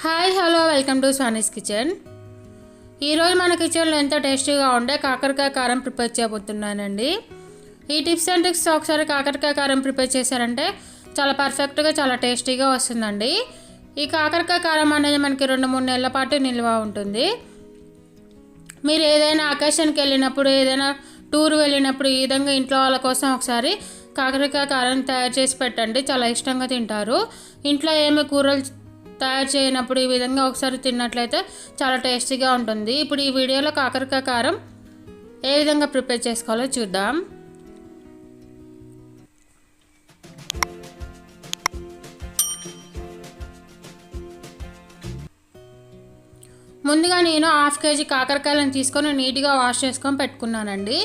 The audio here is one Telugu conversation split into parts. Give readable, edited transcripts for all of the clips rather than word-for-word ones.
Hi hello welcome to Swani's kitchen. ఈరోజు మన కిచెన్లో ఎంతో టేస్టీగా ఉండే కాకరకాయ కారం ప్రిపేర్ చేయబోతున్నానండి. ఈ టిప్స్ అండ్ ట్రిక్స్ ఒకసారి కాకరకాయ కారం ప్రిపేర్ చేశారంటే చాలా పర్ఫెక్ట్గా చాలా టేస్టీగా వస్తుందండి. ఈ కాకరకాయ కారం అనేది మనకి 2-3 నెలల పాటు నిల్వ ఉంటుంది. మీరు ఏదైనా అకేషన్కి వెళ్ళినప్పుడు, ఏదైనా టూర్ వెళ్ళినప్పుడు ఈ విధంగా ఇంట్లో వాళ్ళ కోసం ఒకసారి కాకరకాయ కారం తయారు చేసి పెట్టండి. చాలా ఇష్టంగా తింటారు. ఇంట్లో ఏమి కూరలు తయారు చేయనప్పుడు ఈ విధంగా ఒకసారి తిన్నట్లయితే చాలా టేస్టీగా ఉంటుంది. ఇప్పుడు ఈ వీడియోలో కాకరకాయ కారం ఏ విధంగా ప్రిపేర్ చేసుకోవాలో చూద్దాం. ముందుగా నేను 1/2 kg కాకరకాయలను తీసుకొని నీట్గా వాష్ చేసుకొని పెట్టుకున్నానండి.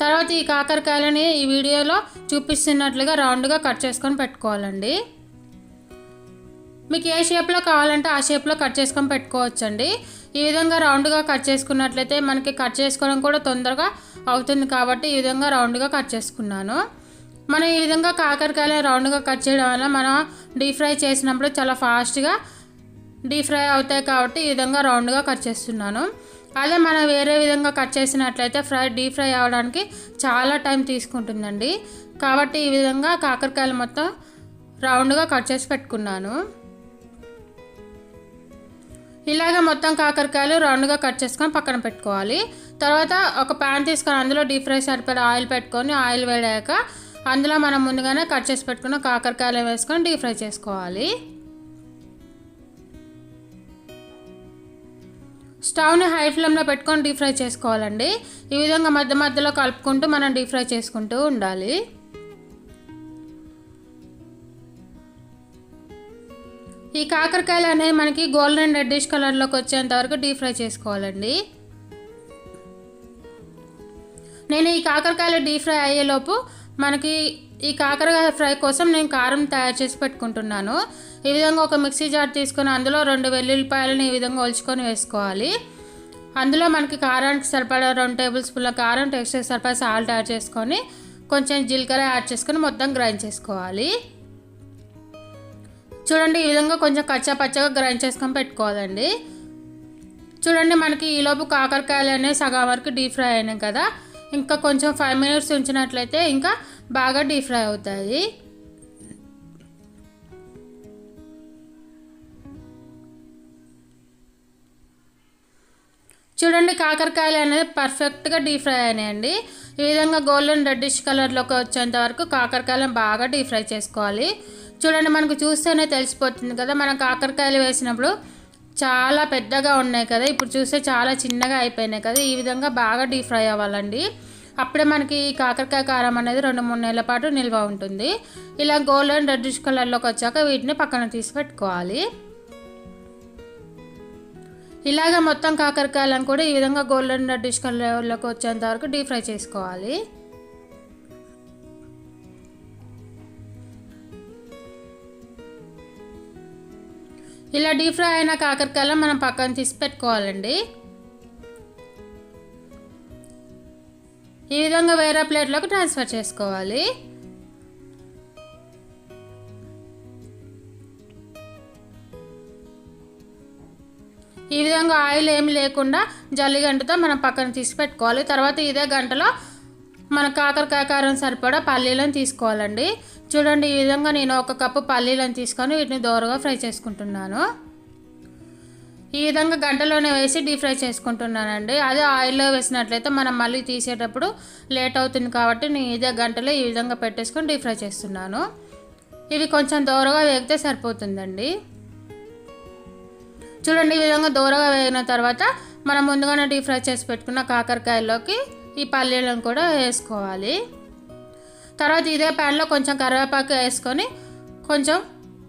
తర్వాత ఈ కాకరకాయలని ఈ వీడియోలో చూపిస్తున్నట్లుగా రౌండ్గా కట్ చేసుకొని పెట్టుకోవాలండి. మీకు ఏ షేప్లో కావాలంటే ఆ షేప్లో కట్ చేసుకొని పెట్టుకోవచ్చండి. ఈ విధంగా రౌండ్గా కట్ చేసుకున్నట్లయితే మనకి కట్ చేసుకోవడం కూడా తొందరగా అవుతుంది కాబట్టి ఈ విధంగా రౌండ్గా కట్ చేసుకున్నాను. మనం ఈ విధంగా కాకరకాయలు రౌండ్గా కట్ చేయడం వల్ల మనం డీప్ ఫ్రై చేసినప్పుడు చాలా ఫాస్ట్గా డీప్ ఫ్రై అవుతాయి కాబట్టి ఈ విధంగా రౌండ్గా కట్ చేస్తున్నాను. అదే మనం వేరే విధంగా కట్ చేసినట్లయితే డీప్ ఫ్రై అవ్వడానికి చాలా టైం తీసుకుంటుందండి. కాబట్టి ఈ విధంగా కాకరకాయలు మొత్తం రౌండ్గా కట్ చేసి పెట్టుకున్నాను. ఇలాగ మొత్తం కాకరకాయలు రౌండ్గా కట్ చేసుకొని పక్కన పెట్టుకోవాలి. తర్వాత ఒక ప్యాన్ తీసుకొని అందులో డీప్ ఫ్రై సరిపడా ఆయిల్ పెట్టుకొని ఆయిల్ వేడాక అందులో మనం ముందుగానే కట్ చేసి పెట్టుకున్న కాకరకాయలు వేసుకొని డీప్ ఫ్రై చేసుకోవాలి. స్టవ్ని హై ఫ్లేమ్లో పెట్టుకొని డీప్ ఫ్రై చేసుకోవాలండి. ఈ విధంగా మధ్య మధ్యలో కలుపుకుంటూ మనం డీప్ ఫ్రై చేసుకుంటూ ఉండాలి. ఈ కాకరకాయలు అనేవి మనకి గోల్డెన్ రెడ్డిష్ కలర్లోకి వచ్చేంత వరకు డీప్ ఫ్రై చేసుకోవాలండి. నేను ఈ కాకరకాయలు డీప్ ఫ్రై అయ్యేలోపు మనకి ఈ కాకరకాయ ఫ్రై కోసం నేను కారం తయారు చేసి పెట్టుకుంటున్నాను. ఈ విధంగా ఒక మిక్సీ జార్ తీసుకొని అందులో 2 వెల్లుల్లిపాయలను ఈ విధంగా ఒలుచుకొని వేసుకోవాలి. అందులో మనకి కారానికి సరిపడా 2 టేబుల్ స్పూన్ల కారం, టేస్ట్ సరిపడా సాల్ట్ యాడ్ చేసుకొని కొంచెం జీలకర్ర యాడ్ చేసుకొని మొత్తం గ్రైండ్ చేసుకోవాలి. చూడండి, ఈ విధంగా కొంచెం కచ్చా పచ్చగా గ్రైండ్ చేసుకొని పెట్టుకోవాలండి. చూడండి, మనకి ఈలోపు కాకరకాయలు అనేవి సగం వరకు డీప్ ఫ్రై అయినాయి కదా. ఇంకా కొంచెం 5 minutes ఉంచినట్లయితే ఇంకా బాగా డీప్ ఫ్రై అవుతాయి. చూడండి, కాకరకాయలు అనేది పర్ఫెక్ట్గా డీప్ ఫ్రై అయినాయండి. ఈ విధంగా గోల్డెన్ రెడ్డిష్ కలర్లోకి వచ్చేంత వరకు కాకరకాయలను బాగా డీప్ ఫ్రై చేసుకోవాలి. చూడండి, మనకు చూస్తేనే తెలిసిపోతుంది కదా, మనం కాకరకాయలు వేసినప్పుడు చాలా పెద్దగా ఉన్నాయి కదా, ఇప్పుడు చూస్తే చాలా చిన్నగా అయిపోయినాయి కదా. ఈ విధంగా బాగా డీప్ ఫ్రై అవ్వాలండి. అప్పుడే మనకి కాకరకాయ కారం అనేది 2-3 నెలల పాటు నిల్వ ఉంటుంది. ఇలా గోల్డెన్ రెడ్డిష్ కలర్లోకి వచ్చాక వీటిని పక్కన తీసి పెట్టుకోవాలి. ఇలాగ మొత్తం కాకరకాయలను కూడా ఈ విధంగా గోల్డెన్ రెడ్డిష్ కలర్లోకి వచ్చేంత వరకు డీప్ ఫ్రై చేసుకోవాలి. ఇలా డీప్ ఫ్రై అయిన కాకరకాయలను మనం పక్కన తీసి పెట్టుకోవాలండి. ఈ విధంగా వేరే ప్లేట్లోకి ట్రాన్స్ఫర్ చేసుకోవాలి. ఈ విధంగా ఆయిల్ ఏమి లేకుండా జల్లిగంటతో మనం పక్కన తీసి పెట్టుకోవాలి. తర్వాత ఇదే గంటలో మన కాకరకాయ కారం సరిపడా పల్లీలను తీసుకోవాలండి. చూడండి, ఈ విధంగా నేను 1 కప్పు పల్లీలను తీసుకొని వీటిని దోరగా ఫ్రై చేసుకుంటున్నాను. ఈ విధంగా గంటలోనే వేసి డీప్ ఫ్రై చేసుకుంటున్నానండి. అదే ఆయిల్లో వేసినట్లయితే మనం మళ్ళీ తీసేటప్పుడు లేట్ అవుతుంది కాబట్టి నేను ఇదే గంటలో ఈ విధంగా పెట్టేసుకొని డీప్ ఫ్రై చేస్తున్నాను. ఇవి కొంచెం దోరగా వేగితే సరిపోతుందండి. చూడండి, ఈ విధంగా దోరగా వేగిన తర్వాత మనం ముందుగానే డీప్ ఫ్రై చేసి పెట్టుకున్న కాకరకాయల్లోకి ఈ పల్లీలను కూడా వేసుకోవాలి. తర్వాత ఇదే ప్యాన్లో కొంచెం కరివేపాకు వేసుకొని కొంచెం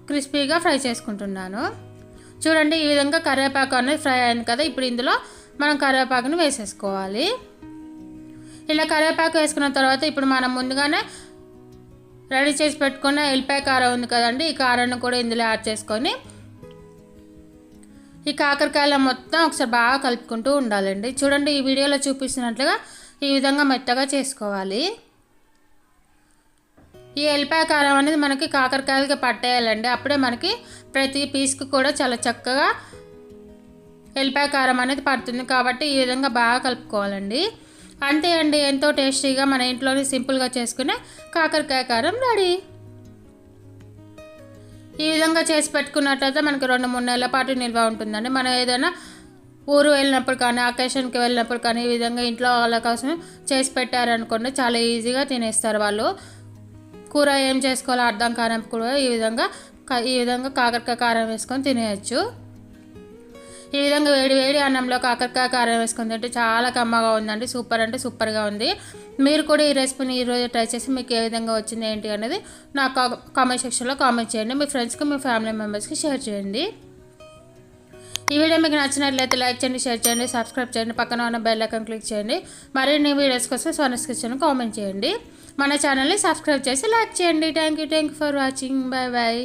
క్రిస్పీగా ఫ్రై చేసుకుంటున్నాను. చూడండి, ఈ విధంగా కరివేపాకు అనేది ఫ్రై అయింది కదా. ఇప్పుడు ఇందులో మనం కరివేపాకుని వేసేసుకోవాలి. ఇలా కరివేపాకు వేసుకున్న తర్వాత ఇప్పుడు మనం ముందుగానే రెడీ చేసి పెట్టుకున్న ఎల్లిపాయ కారం ఉంది కదండి, ఈ కారాన్ని కూడా ఇందులో యాడ్ చేసుకొని ఈ కాకరకాయల మొత్తం ఒకసారి బాగా కలుపుకుంటూ ఉండాలండి. చూడండి, ఈ వీడియోలో చూపిస్తున్నట్లుగా ఈ విధంగా మెత్తగా చేసుకోవాలి. ఈ ఎల్లిపాయ కారం అనేది మనకి కాకరకాయలకి పట్టేయాలండి. అప్పుడే మనకి ప్రతి పీస్కి కూడా చాలా చక్కగా ఎల్లిపాయ కారం అనేది పడుతుంది. కాబట్టి ఈ విధంగా బాగా కలుపుకోవాలండి. అంతే అండి, ఎంతో టేస్టీగా మన ఇంట్లోనే సింపుల్గా చేసుకునే కాకరకాయ కారం రెడీ. ఈ విధంగా చేసి పెట్టుకున్నట్లయితే మనకి 2-3 నెలల పాటు నిల్వ ఉంటుందండి. మనం ఏదైనా ఊరు వెళ్ళినప్పుడు కానీ అకేషన్కి వెళ్ళినప్పుడు కానీ ఈ విధంగా ఇంట్లో వాళ్ళ కోసం చేసి పెట్టారనుకోండి, చాలా ఈజీగా తినేస్తారు వాళ్ళు. కూర ఏం చేసుకోవాలో అర్థం కానప్పుడు కూడా ఈ విధంగా కాకరకాయ కారం వేసుకొని తినేయచ్చు. ఈ విధంగా వేడి వేడి అన్నంలో కాకరకాయ కారం వేసుకొని తింటే చాలా కమ్మగా ఉందండి. సూపర్ అంటే సూపర్గా ఉంది. మీరు కూడా ఈ రెసిపీని ఈరోజు ట్రై చేసి మీకు ఏ విధంగా వచ్చింది ఏంటి అనేది నాకు కామెంట్ సెక్షన్లో కామెంట్ చేయండి. మీ ఫ్రెండ్స్కి మీ ఫ్యామిలీ మెంబర్స్కి షేర్ చేయండి. ఈ వీడియో మీకు నచ్చినట్లయితే లైక్ చేయండి, షేర్ చేయండి, సబ్స్క్రైబ్ చేయండి, పక్కన ఉన్న బెల్ ఐకాన్ క్లిక్ చేయండి. మరిన్ని వీడియోస్ కోసం స్వర్ణస్ కిచెన్ కామెంట్ చేయండి. మన ఛానల్ని సబ్స్క్రైబ్ చేసి లైక్ చేయండి. Thank you for watching. Bye bye.